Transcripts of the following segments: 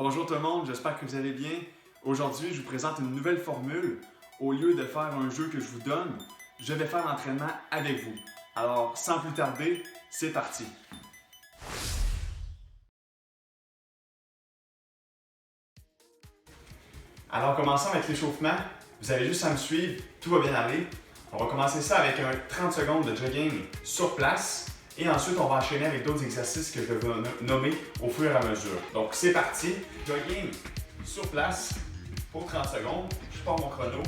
Bonjour tout le monde, j'espère que vous allez bien. Aujourd'hui, je vous présente une nouvelle formule. Au lieu de faire un jeu que je vous donne, je vais faire l'entraînement avec vous. Alors, sans plus tarder, c'est parti! Alors, commençons avec l'échauffement. Vous avez juste à me suivre, tout va bien aller. On va commencer ça avec un 30 secondes de jogging sur place. Et ensuite, on va enchaîner avec d'autres exercices que je vais nommer au fur et à mesure. Donc, c'est parti. Jogging sur place pour 30 secondes. Je pars mon chrono.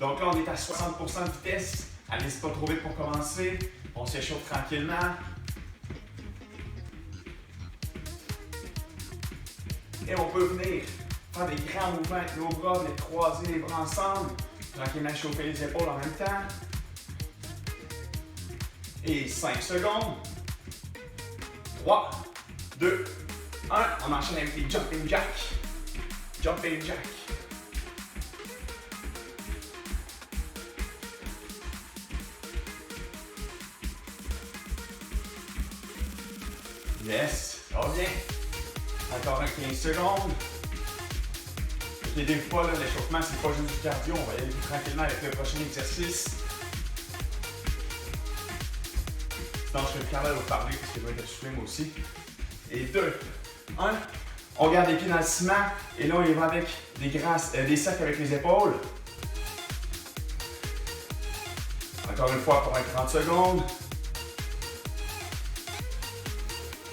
Donc là, on est à 60% de vitesse. Allez-y pas trop vite pour commencer. On s'échauffe tranquillement. Et on peut venir faire des grands mouvements avec nos bras, les croiser les bras ensemble. Tranquillement chauffer les épaules en même temps. Et 5 secondes. 3, 2, 1. On enchaîne avec les jumping jacks. Jumping jack. Yes, ça va bien. Encore un 15 secondes. Et des fois, l'échauffement, c'est pas juste du cardio. On va y aller tout tranquillement avec le prochain exercice. Sinon, je serai capable de vous parler parce que je vais être essoufflé moi aussi. Et 2, 1. On garde les pieds dans le ciment. Et là, on y va avec des sacs avec les épaules. Encore une fois pour un 30 secondes.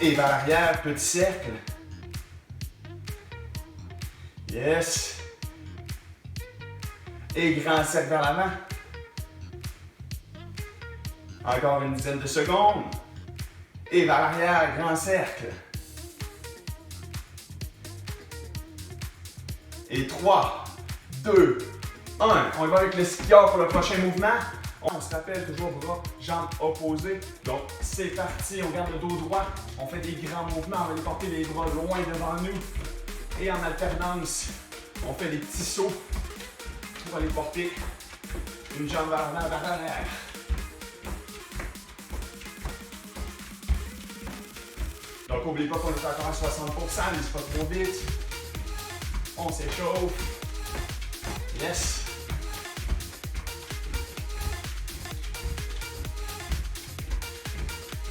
Et vers l'arrière, petit cercle. Yes. Et grand cercle vers l'avant. Encore une dizaine de secondes. Et vers l'arrière, grand cercle. Et 3, 2, 1. On y va avec le skieur pour le prochain mouvement. On se rappelle toujours bras, jambes opposées. Donc, c'est parti. On garde le dos droit. On fait des grands mouvements. On va aller porter les bras loin devant nous. Et en alternance, on fait des petits sauts pour aller porter une jambe vers l'avant, vers l'arrière. Donc, n'oubliez pas qu'on est encore à 60%, n'allez pas trop vite. On s'échauffe. Yes.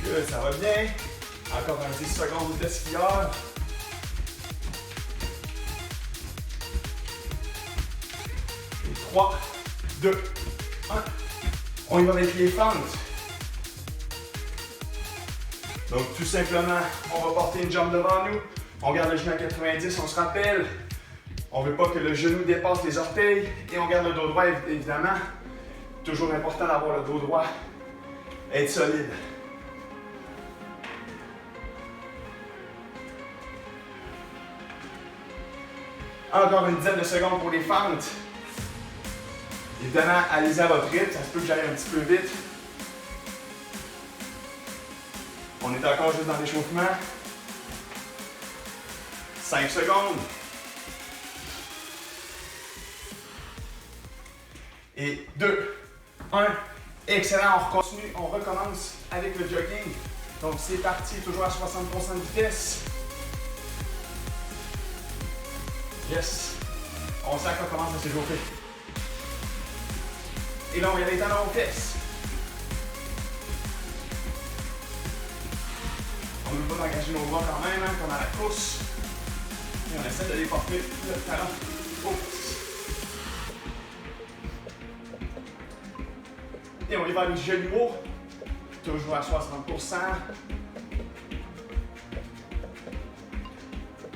Good, ça va bien. Encore un 10 secondes de skieur. Et 3, 2, 1. On y va avec les fentes. Donc, tout simplement, on va porter une jambe devant nous. On garde le genou à 90, on se rappelle. On ne veut pas que le genou dépasse les orteils. Et on garde le dos droit, évidemment. Toujours important d'avoir le dos droit. Être solide. Encore une dizaine de secondes pour les fentes. Évidemment, allez-y à votre rythme. Ça se peut que j'aille un petit peu vite. On est encore juste dans l'échauffement. 5 secondes. Et 2, 1. Excellent, on continue, on recommence avec le jogging. Donc c'est parti, toujours à 60% de vitesse. Yes. On sent qu'on commence à s'échauffer. Et là, on y a les talons aux fesses. On ne veut pas engager nos bras quand même, hein, comme à la course. Et on essaie de les porter le talon aux fesses. Et on y va avec du genou haut. Toujours à 60%.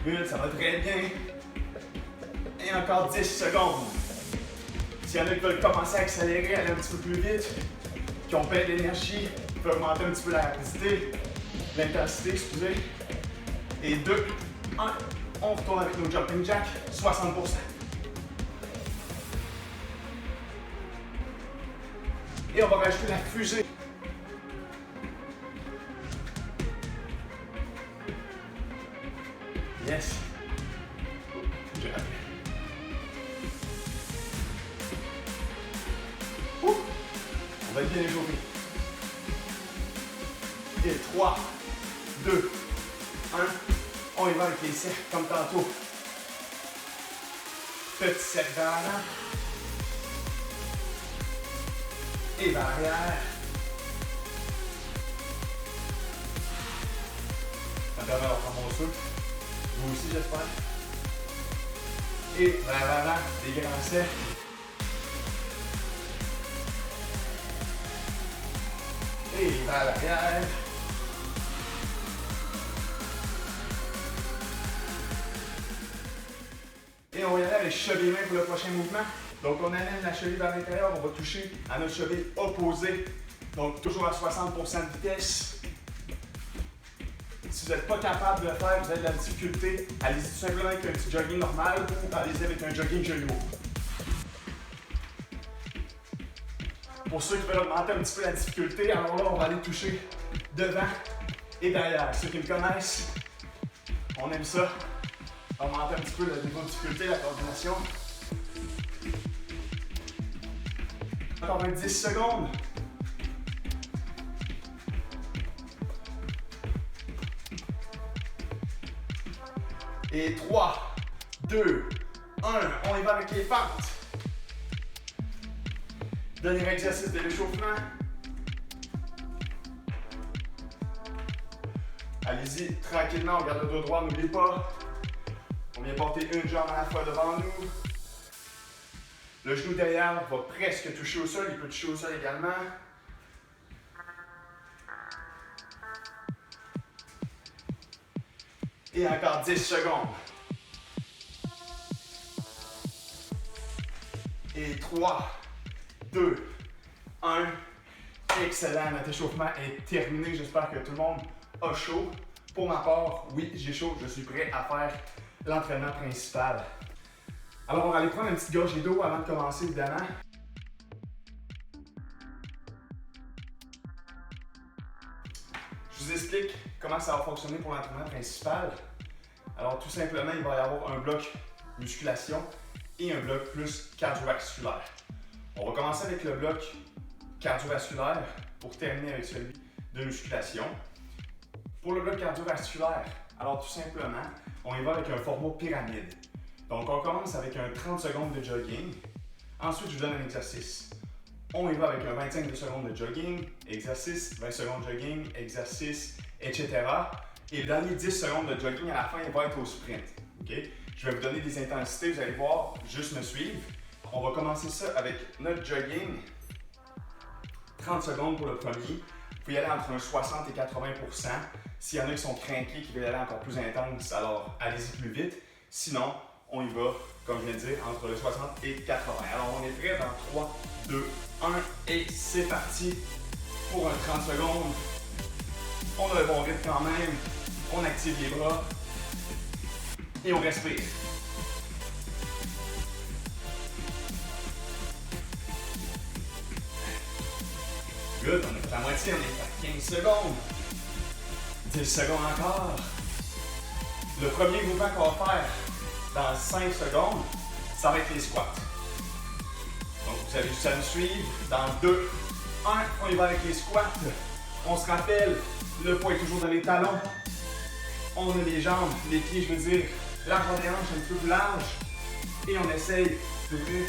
Good, ça va très bien. Et encore 10 secondes. S'il y en a qui veulent commencer à accélérer, aller un petit peu plus vite, qui ont peur d'énergie, ils peuvent augmenter un petit peu la rapidité, l'intensité, excusez. Et 2, 1, on retourne avec nos jumping jacks, 60%. Et on va rajouter la fusée. Yes. J'ai raté. On va être bien échauffé. Et 3, 2, 1. On y va avec les cercles comme tantôt. Petit cercle vers l'avant. Et vers l'arrière. Ça me permet de reprendre mon souffle. Vous aussi, j'espère. Et vers l'avant, des grands cercles. Et vers l'arrière. Et on va y aller avec cheville-main pour le prochain mouvement. Donc on amène la cheville vers l'intérieur, on va toucher à notre cheville opposée. Donc toujours à 60% de vitesse. Si vous n'êtes pas capable de le faire, vous avez de la difficulté, allez-y tout simplement avec un petit jogging normal ou allez-y avec un jogging genou. Pour ceux qui veulent augmenter un petit peu la difficulté, alors là on va aller toucher devant et derrière. Ceux qui me connaissent, on aime ça. Augmenter un petit peu le niveau de difficulté, la coordination. Encore 10 secondes. Et 3, 2, 1, on y va avec les fentes. Dernier exercice de l'échauffement. Allez-y tranquillement, on garde le dos droit, n'oubliez pas. On vient porter une jambe à la fois devant nous. Le genou derrière va presque toucher au sol, il peut toucher au sol également. Et encore 10 secondes. Et 3, 2, 1. Excellent, notre échauffement est terminé. J'espère que tout le monde a chaud. Pour ma part, oui, j'ai chaud. Je suis prêt à faire l'entraînement principal. Alors, on va aller prendre une petite gorgée d'eau avant de commencer, évidemment. Je vous explique comment ça va fonctionner pour l'entraînement principal. Alors, tout simplement, il va y avoir un bloc musculation et un bloc plus cardiovasculaire. On va commencer avec le bloc cardiovasculaire pour terminer avec celui de musculation. Pour le bloc cardiovasculaire, alors tout simplement, on y va avec un format pyramide. Donc, on commence avec un 30 secondes de jogging. Ensuite, je vous donne un exercice. On y va avec un 25 secondes de jogging, exercice, 20 secondes de jogging, exercice, etc. Et le dernier 10 secondes de jogging, à la fin, il va être au sprint. Okay? Je vais vous donner des intensités, vous allez voir, juste me suivre. On va commencer ça avec notre jogging. 30 secondes pour le premier. Vous pouvez y aller entre un 60 et 80%. S'il y en a qui sont craqués, qui veulent aller encore plus intense, alors allez-y plus vite. Sinon, on y va, comme je viens de dire, entre le 60 et 80. Alors, on est prêt dans 3, 2, 1 et c'est parti pour un 30 secondes. On a le bon rythme quand même. On active les bras et on respire. Good, on est à la moitié, on est à 15 secondes. 10 secondes encore. Le premier mouvement qu'on va faire dans 5 secondes, ça va être les squats. Donc vous avez juste à me suivre. Dans 2, 1, on y va avec les squats. On se rappelle, le poids est toujours dans les talons. On a les jambes, les pieds, je veux dire, largeur des hanches un petit peu plus large. Et on essaye d'ouvrir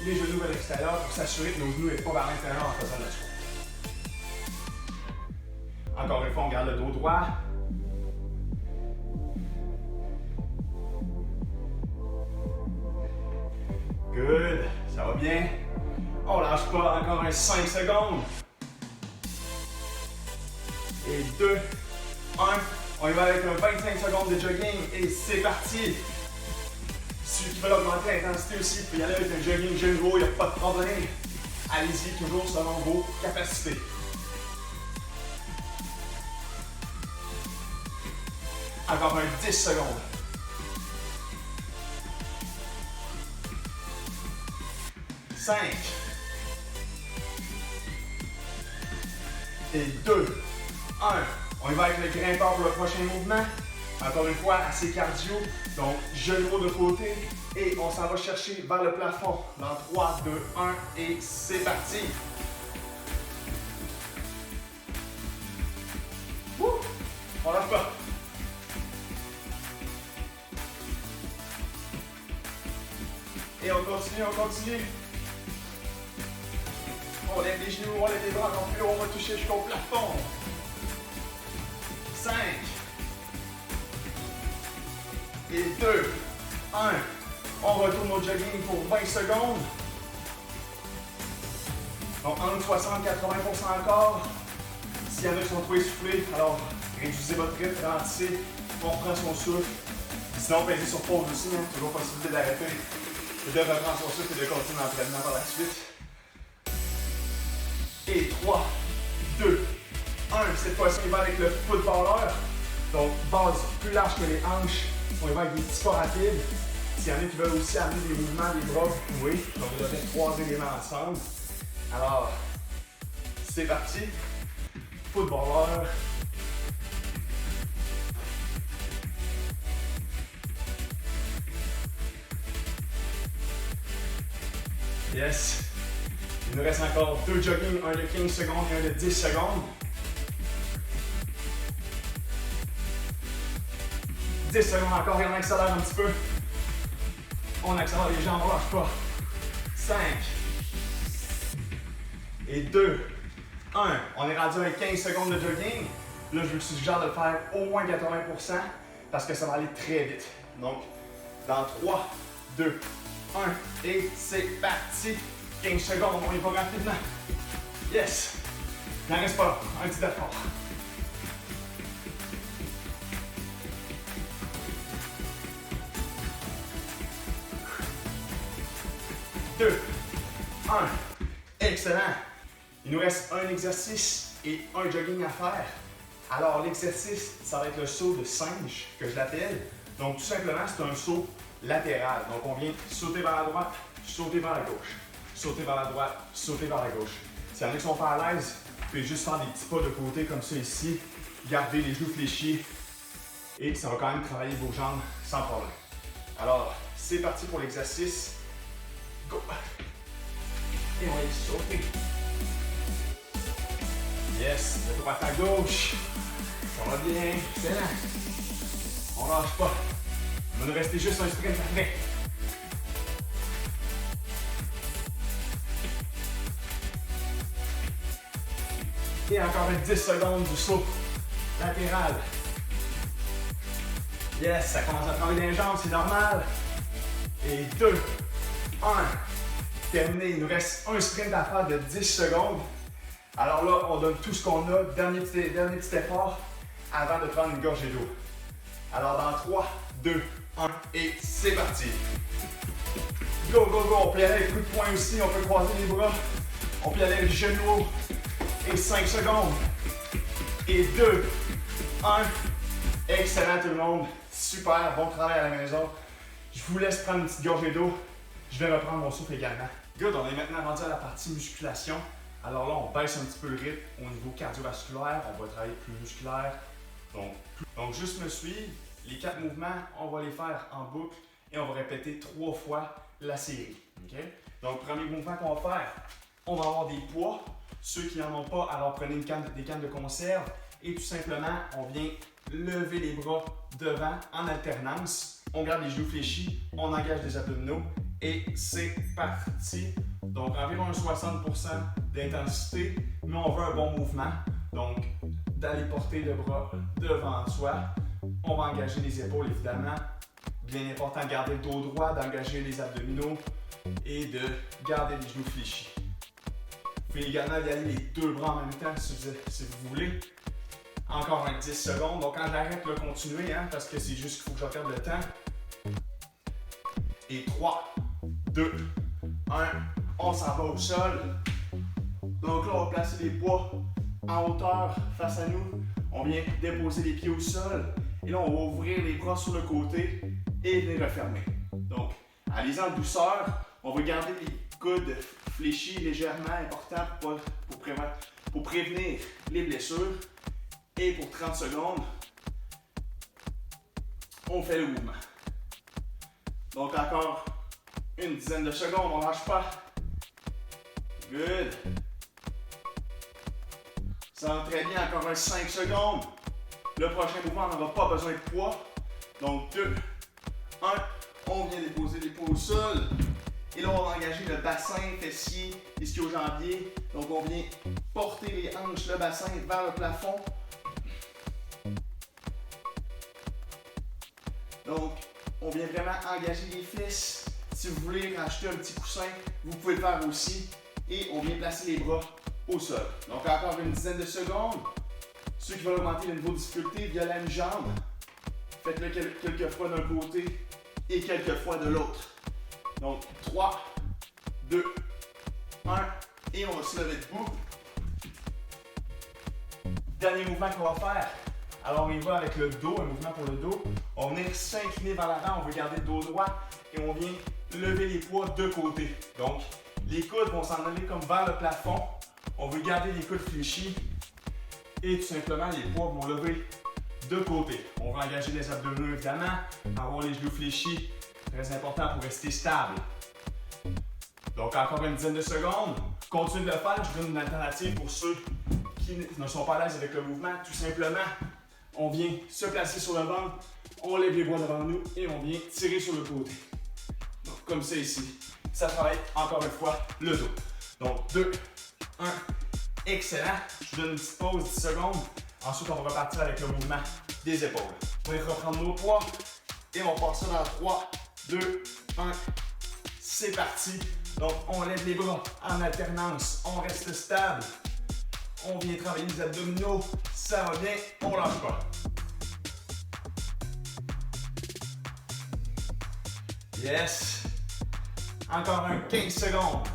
les genoux vers l'extérieur pour s'assurer que nos genoux n'est pas vers l'intérieur en faisant notre squat. Encore une fois, on garde le dos droit. Good, ça va bien. On lâche pas, encore un 5 secondes. Et 2, 1, on y va avec un 25 secondes de jogging et c'est parti. Ceux qui veulent augmenter l'intensité aussi, vous pouvez y aller avec un jogging genou, il n'y a pas de problème. Allez-y toujours selon vos capacités. Encore un 10 secondes. 5. Et 2. 1. On y va avec le grimpeur pour le prochain mouvement. Encore une fois, assez cardio. Donc, genoux de côté. Et on s'en va chercher vers le plafond. Dans 3, 2, 1. Et c'est parti. Wouh! On lâche pas. Et on continue, on continue. On lève les genoux, on lève les bras encore plus haut, on va toucher jusqu'au plafond. 5. Et 2. 1. On retourne au jogging pour 20 secondes. Donc entre 60 et 80% encore. S'il y en a qui sont trop essoufflés, alors réduisez votre rythme, ralentissez, on reprend son souffle. Sinon, pesez sur pause aussi, hein, toujours possibilité d'arrêter et de reprendre son souffle et de continuer l'entraînement par la suite. Et 3, 2, 1. Cette fois-ci, on y va avec le footballeur. Donc, base plus large que les hanches. On y va avec des petits pas rapides. S'il y en a qui veulent aussi amener des mouvements des bras, vous pouvez. Donc, vous devez croiser les mains ensemble. Alors, c'est parti. Footballeur. Yes. Il nous reste encore 2 jogging, un de 15 secondes et un de 10 secondes. 10 secondes encore et on accélère un petit peu. On accélère les jambes, on lâche pas. 5. Et 2. 1. On est rendu avec 15 secondes de jogging. Là, je vous suggère de le faire au moins 80% parce que ça va aller très vite. Donc, dans 3, 2, 1 et c'est parti. 15 secondes, on y va rapidement. Yes! Il n'en reste pas, un petit effort. Deux, 1. Excellent! Il nous reste un exercice et un jogging à faire. Alors, l'exercice, ça va être le saut de singe, que je l'appelle. Donc, tout simplement, c'est un saut latéral. Donc, on vient sauter vers la droite, sauter vers la gauche. Sauter vers la droite, sauter vers la gauche. S'il y en a qui sont pas à l'aise, vous pouvez juste faire des petits pas de côté comme ça ici. Gardez les genoux fléchis et ça va quand même travailler vos jambes sans problème. Alors, c'est parti pour l'exercice. Go! Et on va y sauter. Yes, de droite à gauche. Ça va bien, excellent. On lâche pas. Il va nous rester juste un sprint après. Et encore 10 secondes du saut latéral. Yes, ça commence à travailler les jambes, c'est normal. Et 2, 1. Terminé. Il nous reste un sprint à faire de 10 secondes. Alors là, on donne tout ce qu'on a. Dernier petit effort avant de prendre une gorgée d'eau. Alors dans 3, 2, 1 et c'est parti. Go, go, go. On peut y aller avec coup de poing aussi. On peut croiser les bras. On peut y aller avec les genoux. Et 5 secondes. Et 2, 1. Excellent tout le monde. Super, bon travail à la maison. Je vous laisse prendre une petite gorgée d'eau. Je vais reprendre mon souffle également. Good, on est maintenant rendu à la partie musculation. Alors là, on baisse un petit peu le rythme au niveau cardiovasculaire. On va travailler plus musculaire. Donc juste me suivre. Les 4 mouvements, on va les faire en boucle et on va répéter 3 fois la série. Okay? Donc, premier mouvement qu'on va faire, on va avoir des poids. Ceux qui n'en ont pas, alors prenez des cannes de conserve et tout simplement, on vient lever les bras devant en alternance. On garde les genoux fléchis, on engage les abdominaux et c'est parti. Donc environ un 60% d'intensité, mais on veut un bon mouvement. Donc d'aller porter le bras devant soi. On va engager les épaules évidemment. Bien important de garder le dos droit, d'engager les abdominaux et de garder les genoux fléchis. Vous pouvez également y aller les 2 bras en même temps si vous voulez. Encore un 10 secondes. Donc quand j'arrête, continuez parce que c'est juste qu'il faut que je regarde le temps. Et 3, 2, 1. On s'en va au sol. Donc là, on va placer les poids en hauteur face à nous. On vient déposer les pieds au sol. Et là, on va ouvrir les bras sur le côté et venir refermer. Donc, allez-y en douceur. On va garder les coudes fléchis légèrement, important pour prévenir les blessures. Et pour 30 secondes, on fait le mouvement. Donc encore une dizaine de secondes, on ne lâche pas. Good. Ça va très bien, encore un 5 secondes. Le prochain mouvement, on n'aura pas besoin de poids. Donc 2, 1, on vient déposer les poids au sol. Et là, on va engager le bassin, fessier, ischio-jambier. Donc, on vient porter les hanches, le bassin vers le plafond. Donc, on vient vraiment engager les fesses. Si vous voulez rajouter un petit coussin, vous pouvez le faire aussi. Et on vient placer les bras au sol. Donc, encore une dizaine de secondes. Ceux qui veulent augmenter le niveau de difficulté via la mi-jambe, faites-le quelques fois d'un côté et quelques fois de l'autre. Donc, 3, 2, 1, et on va se lever debout. Dernier mouvement qu'on va faire. Alors, on y va avec le dos, un mouvement pour le dos. On va venir s'incliner vers l'avant, on veut garder le dos droit et on vient lever les poids de côté. Donc, les coudes vont s'en aller comme vers le plafond. On veut garder les coudes fléchis et tout simplement, les poids vont lever de côté. On va engager les abdominaux évidemment, avoir les genoux fléchis, très important pour rester stable. Donc, encore une dizaine de secondes. Continuez de le faire, je vous donne une alternative pour ceux qui ne sont pas à l'aise avec le mouvement. Tout simplement, on vient se placer sur le ventre, on lève les bras devant nous et on vient tirer sur le côté. Donc, comme ça ici. Ça travaille encore une fois le dos. Donc, 2, 1, excellent. Je vous donne une petite pause, 10 secondes. Ensuite, on va repartir avec le mouvement des épaules. On va reprendre nos poids et on part ça dans 3, 2, 1. C'est parti. Donc, on lève les bras en alternance. On reste stable. On vient travailler les abdominaux. Ça va bien. On lâche pas. Yes. Encore un 15 secondes.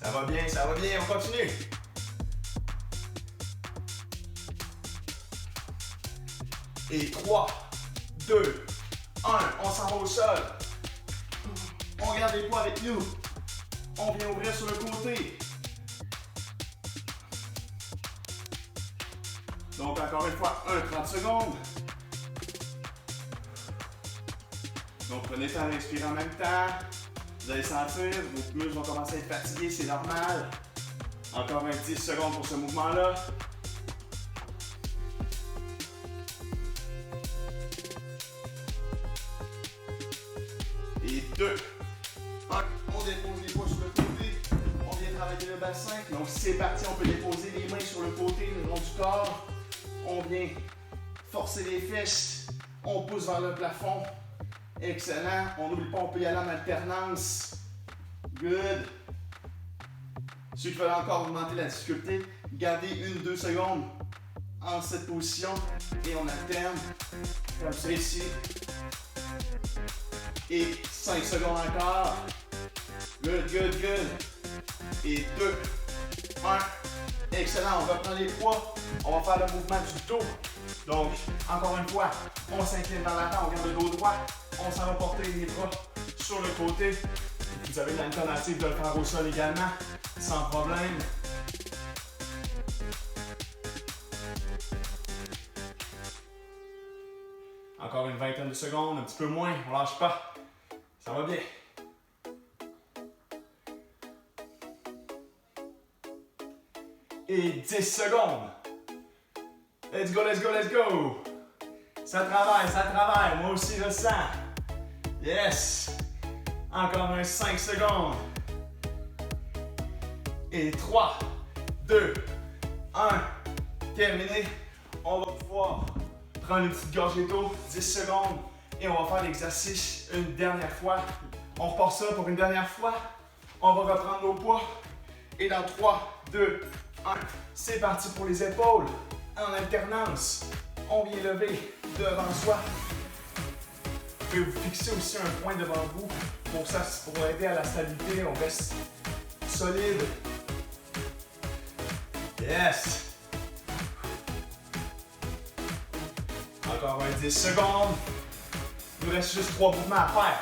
Ça va bien, on continue. Et 3, 2, 1, on s'en va au sol. On garde les poids avec nous. On vient ouvrir sur le côté. Donc encore une fois, 30 secondes. Donc prenez le temps de respirer en même temps. Vous allez sentir, vos muscles vont commencer à être fatigués, c'est normal. Encore 10 secondes pour ce mouvement-là. Et 2, 1, on dépose les poids sur le côté. On vient travailler le bassin. Donc c'est parti, on peut déposer les mains sur le côté, le long du corps. On vient forcer les fesses. On pousse vers le plafond. Excellent. On n'oublie pas, on peut y aller en alternance. Good. Ceux qui veulent encore augmenter la difficulté, gardez 1-2 secondes en cette position et on alterne. Comme ça ici. Et 5 secondes encore. Good, good, good. Et 2, 1. Excellent. On reprend les poids. On va faire le mouvement du dos. Donc, encore une fois, on s'incline vers l'avant, on garde le dos droit. On s'en va porter les bras sur le côté. Vous avez l'alternative de le faire au sol également, sans problème. Encore une vingtaine de secondes, un petit peu moins, on lâche pas. Ça va bien. Et 10 secondes. Let's go, let's go, let's go. Ça travaille. Moi aussi, je sens. Yes. Encore un 5 secondes. Et 3, 2, 1. Terminé. On va pouvoir prendre une petite gorgée d'eau, 10 secondes. Et on va faire l'exercice une dernière fois. On repart ça pour une dernière fois. On va reprendre nos poids. Et dans 3, 2, 1. C'est parti pour les épaules. En alternance. On vient lever devant soi. Vous pouvez vous fixer aussi un point devant vous pour aider à la stabilité. On reste solide. Yes! Encore un 10 secondes. Il nous reste juste 3 mouvements à faire.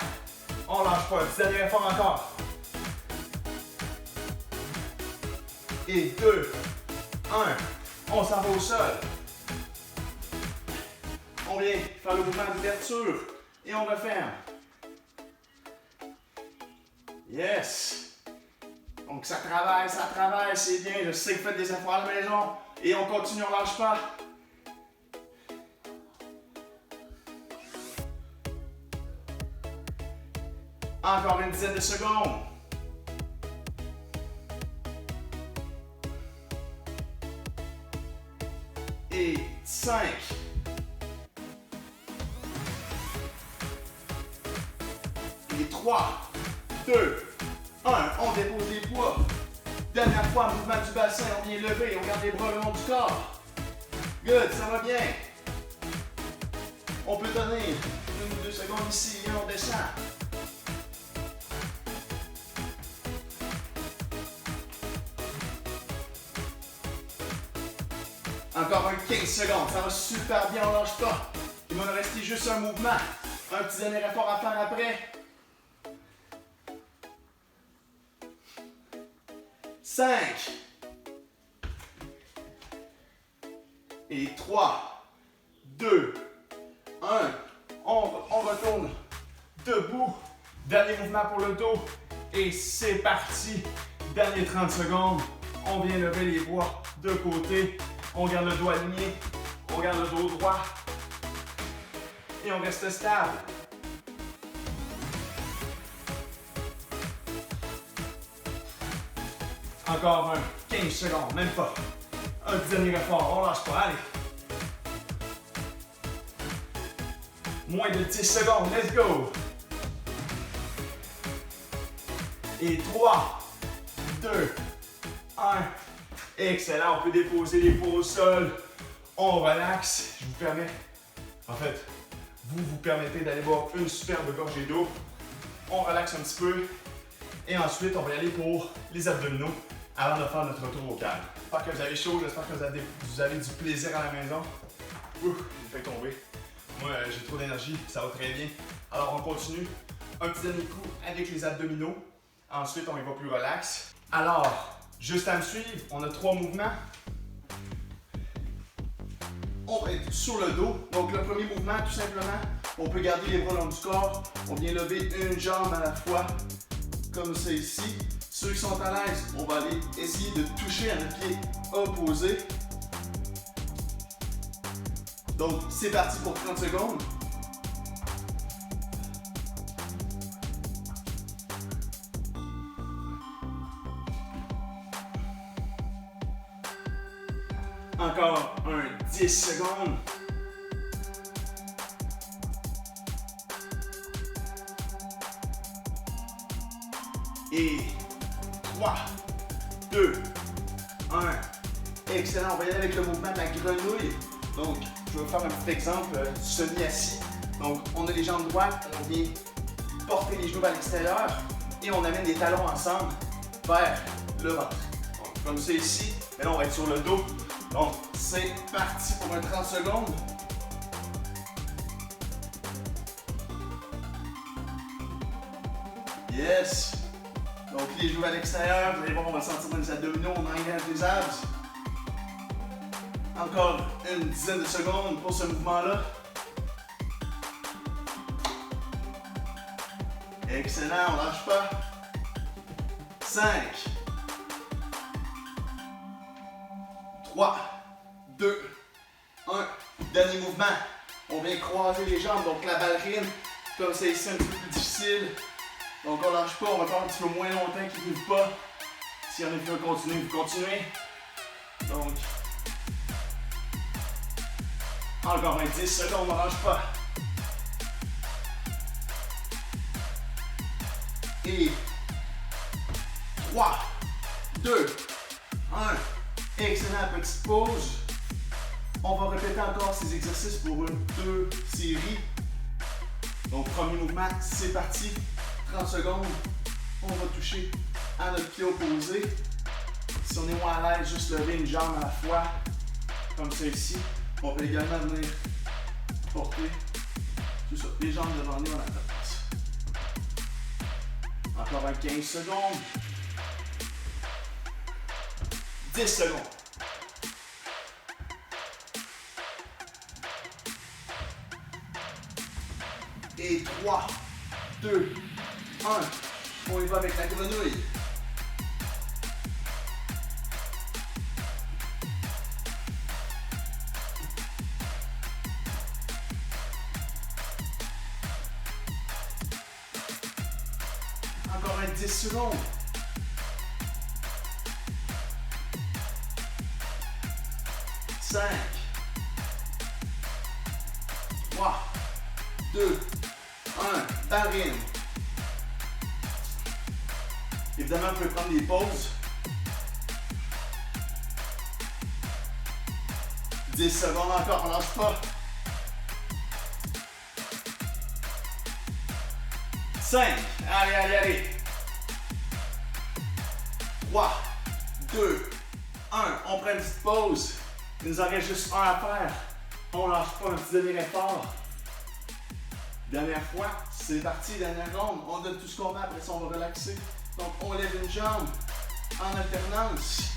On lâche pas. Un petit dernier effort encore. Et 2, 1. On s'en va au sol. On vient faire le mouvement d'ouverture et on referme. Yes! Donc ça travaille, c'est bien. Je sais que vous faites des efforts à la maison et on continue, on lâche pas. Encore une dizaine de secondes. Et 5. Et 3, 2, 1. On dépose les poids. Dernière fois, mouvement du bassin, on vient lever, on garde les bras le long du corps. Good, ça va bien. On peut tenir 1 ou 2 secondes ici et on descend. Encore un 15 secondes, ça va super bien, on lâche pas. Il va nous rester juste un mouvement. Un petit dernier effort à faire après. 5. Et 3, 2, 1. On retourne debout. Dernier mouvement pour le dos. Et c'est parti. Dernier 30 secondes. On vient lever les bras de côté. On garde le dos aligné. On garde le dos droit. Et on reste stable. Encore un 15 secondes, même pas. Un dernier effort, on lâche pas, allez. Moins de 10 secondes, let's go. Et 3, 2, 1. Excellent, on peut déposer les paumes au sol. On relaxe. Je vous permets, en fait, vous permettez d'aller boire une superbe gorgée d'eau. On relaxe un petit peu. Et ensuite, on va y aller pour les abdominaux avant de faire notre retour au calme. J'espère que vous avez chaud, j'espère que vous avez du plaisir à la maison. Ouh, j'ai fait tomber. Moi, j'ai trop d'énergie, ça va très bien. Alors, on continue. Un petit dernier coup avec les abdominaux. Ensuite, on y va plus relax. Alors, juste à me suivre, on a 3 mouvements. On va être sur le dos. Donc, le premier mouvement, tout simplement, on peut garder les bras long du corps. On vient lever une jambe à la fois, comme ça ici. Ceux qui sont à l'aise, on va aller essayer de toucher à notre pied opposé. Donc, c'est parti pour 30 secondes. Encore un 10 secondes. Et 3, 2, 1. Excellent, on va y aller avec le mouvement de la grenouille. Donc, je vais vous faire un petit exemple semi-assis. Donc, on a les jambes droites, on vient porter les genoux vers l'extérieur et on amène les talons ensemble vers le ventre. Donc, comme ça ici, mais là, on va être sur le dos. Donc, c'est parti pour un 30 secondes. Yes! Donc, les genoux à l'extérieur, vous allez voir, on va sentir dans les abdominaux, on engage les abs. Encore une dizaine de secondes pour ce mouvement-là. Excellent, on lâche pas. 5, 3, 2, 1. Dernier mouvement. On vient croiser les jambes, donc la ballerine, comme c'est ici, un petit peu plus difficile. Donc on lâche pas, on va faire un petit peu moins longtemps qu'ils ne vivent pas. Si on est plus continuer, vous continuez. Donc, encore un 10 secondes, on ne lâche pas. Et 3, 2, 1. Excellent, petite pause. On va répéter encore ces exercices pour une 2 séries. Donc, premier mouvement, c'est parti. 30 secondes. On va toucher à notre pied opposé. Si on est moins à l'aise, juste lever une jambe à la fois, comme ça ici. On peut également venir porter tout ça, les jambes devant nous en attente. Encore un 15 secondes. 10 secondes. Et 3, 2, 1. On y va avec la grenouille. un 10 secondes. 5, 3, 2, 1, barine. Évidemment, vous pouvez prendre des pauses. 10 secondes encore, on ne lâche pas. 5, allez, allez, allez. 3, 2, 1, on prend une petite pause. Il nous en reste juste un à faire. On ne lâche pas, un petit dernier effort. Dernière fois, c'est parti, dernière ronde. On donne tout ce qu'on a, après ça on va relaxer. Donc on lève une jambe en alternance.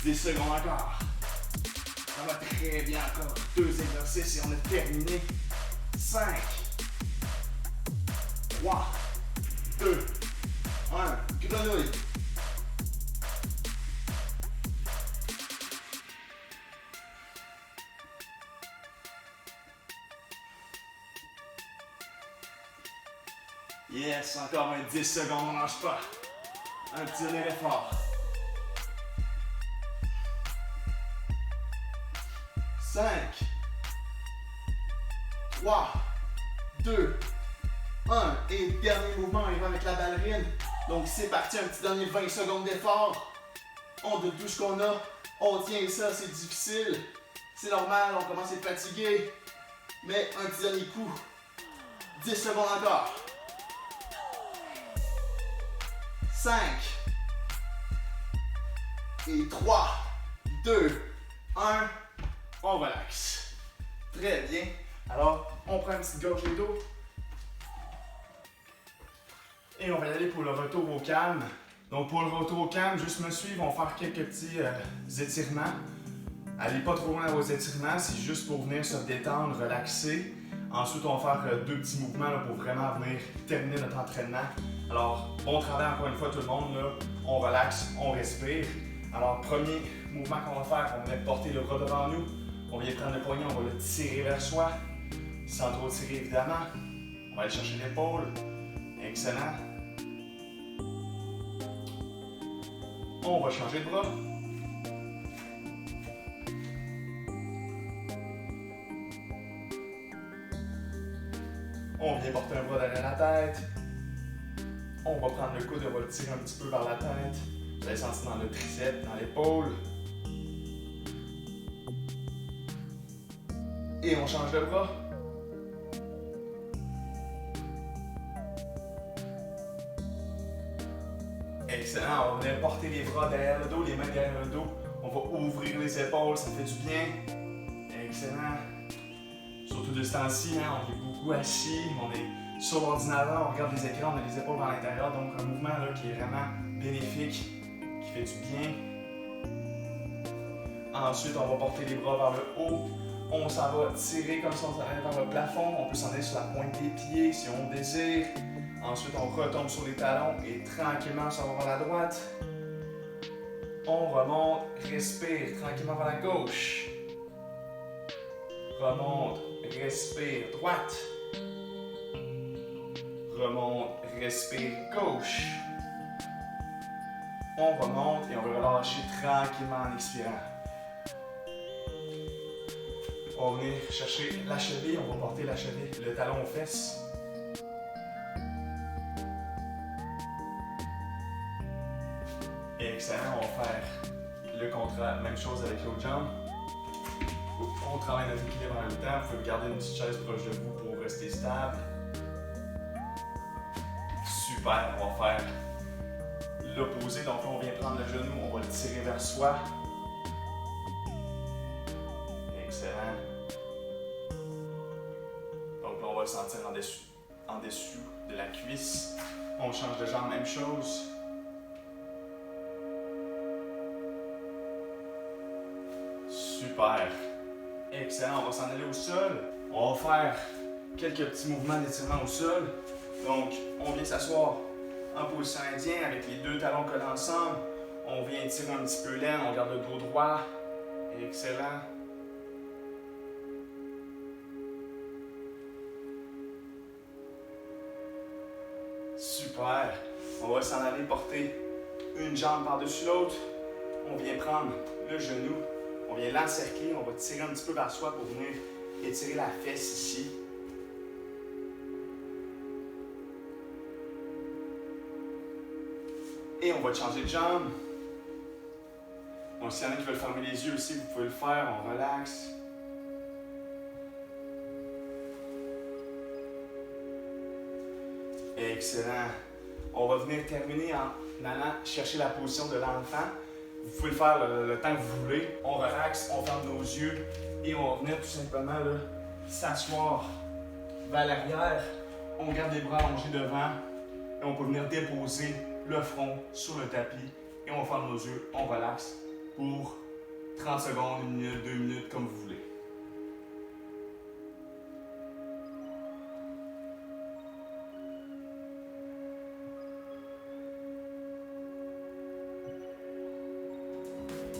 Dix secondes encore. Ça va très bien encore. 2 exercices et on a terminé. 5, 3, 2, 1. Grenouille. Yes, encore un 10 secondes, on ne lâche pas. Un petit dernier effort. 5, 3, 2, 1. Et dernier mouvement, on y va avec la ballerine. Donc c'est parti, un petit dernier 20 secondes d'effort. On donne tout ce qu'on a. On tient ça, c'est difficile. C'est normal, on commence à être fatigué. Mais un petit dernier coup. 10 secondes encore. 5. Et 3, 2, 1. On relaxe. Très bien. Alors, on prend une petite gorgée d'eau. Et on va y aller pour le retour au calme. Donc pour le retour au calme, juste me suivre, on va faire quelques petits étirements. Allez pas trop loin dans vos étirements, c'est juste pour venir se détendre, relaxer. Ensuite, on va faire 2 petits mouvements là, pour vraiment venir terminer notre entraînement. Alors, bon travail encore une fois tout le monde. Là. On relaxe, on respire. Alors, premier mouvement qu'on va faire, on va porter le bras devant nous. On vient prendre le poignet, on va le tirer vers soi. Sans trop tirer évidemment. On va aller chercher l'épaule. Excellent. On va changer de bras. On vient porter un bras derrière la tête. On va prendre le coude et on va le tirer un petit peu vers la tête. Vous allez sentir dans le triceps, dans l'épaule. Et on change de bras. Excellent, on va venir porter les bras derrière le dos, les mains derrière le dos. On va ouvrir les épaules, ça fait du bien. Excellent. Surtout de ce temps-ci, hein, on est beaucoup assis, on est sur l'ordinateur, on regarde les écrans, on a les épaules vers l'intérieur. Donc un mouvement là, qui est vraiment bénéfique, qui fait du bien. Ensuite, on va porter les bras vers le haut. On s'en va tirer comme ça, on s'en va vers le plafond. On peut s'en aller sur la pointe des pieds si on désire. Ensuite, on retombe sur les talons et tranquillement, on s'en va vers la droite. On remonte, respire tranquillement vers la gauche. Remonte, respire droite. Remonte, respire gauche. On remonte et on va relâcher tranquillement en expirant. On va venir chercher la cheville, on va porter la cheville, le talon aux fesses. Excellent, on va faire le contraire, même chose avec l'autre jambe. On travaille notre équilibre en même temps, vous pouvez garder une petite chaise proche de vous pour rester stable. Super, on va faire l'opposé, donc on vient prendre le genou, on va le tirer vers soi. Excellent. Donc là, on va le sentir en dessous de la cuisse. On change de jambe, même chose. Super. Excellent, on va s'en aller au sol. On va faire quelques petits mouvements d'étirement au sol. Donc, on vient s'asseoir en position indienne avec les deux talons collés ensemble. On vient tirer un petit peu l'aine, on garde le dos droit. Excellent. Super. On va s'en aller porter une jambe par-dessus l'autre. On vient prendre le genou. On vient l'encercler. On va tirer un petit peu vers soi pour venir étirer la fesse ici. Et on va changer de jambe. Donc, s'il y en a qui veulent fermer les yeux aussi, vous pouvez le faire. On relaxe. Excellent. On va venir terminer en allant chercher la position de l'enfant. Vous pouvez le faire le temps que vous voulez. On relaxe, on ferme nos yeux et on va venir tout simplement s'asseoir vers l'arrière. On garde les bras allongés devant et on peut venir déposer le front sur le tapis et on ferme nos yeux, on relaxe pour 30 secondes, 1 minute, 2 minutes, comme vous voulez.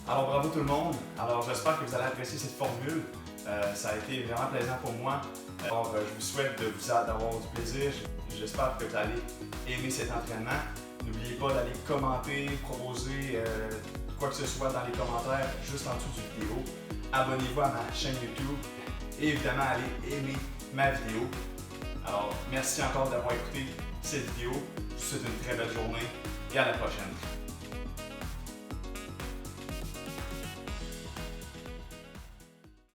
Alors bravo tout le monde. Alors j'espère que vous allez apprécier cette formule. Ça a été vraiment plaisant pour moi. Alors je vous souhaite d'avoir du plaisir. J'espère que vous allez aimer cet entraînement. N'oubliez pas d'aller commenter, proposer quoi que ce soit dans les commentaires juste en dessous du vidéo. Abonnez-vous à ma chaîne YouTube et évidemment allez aimer ma vidéo. Alors merci encore d'avoir écouté cette vidéo. Je vous souhaite une très belle journée et à la prochaine.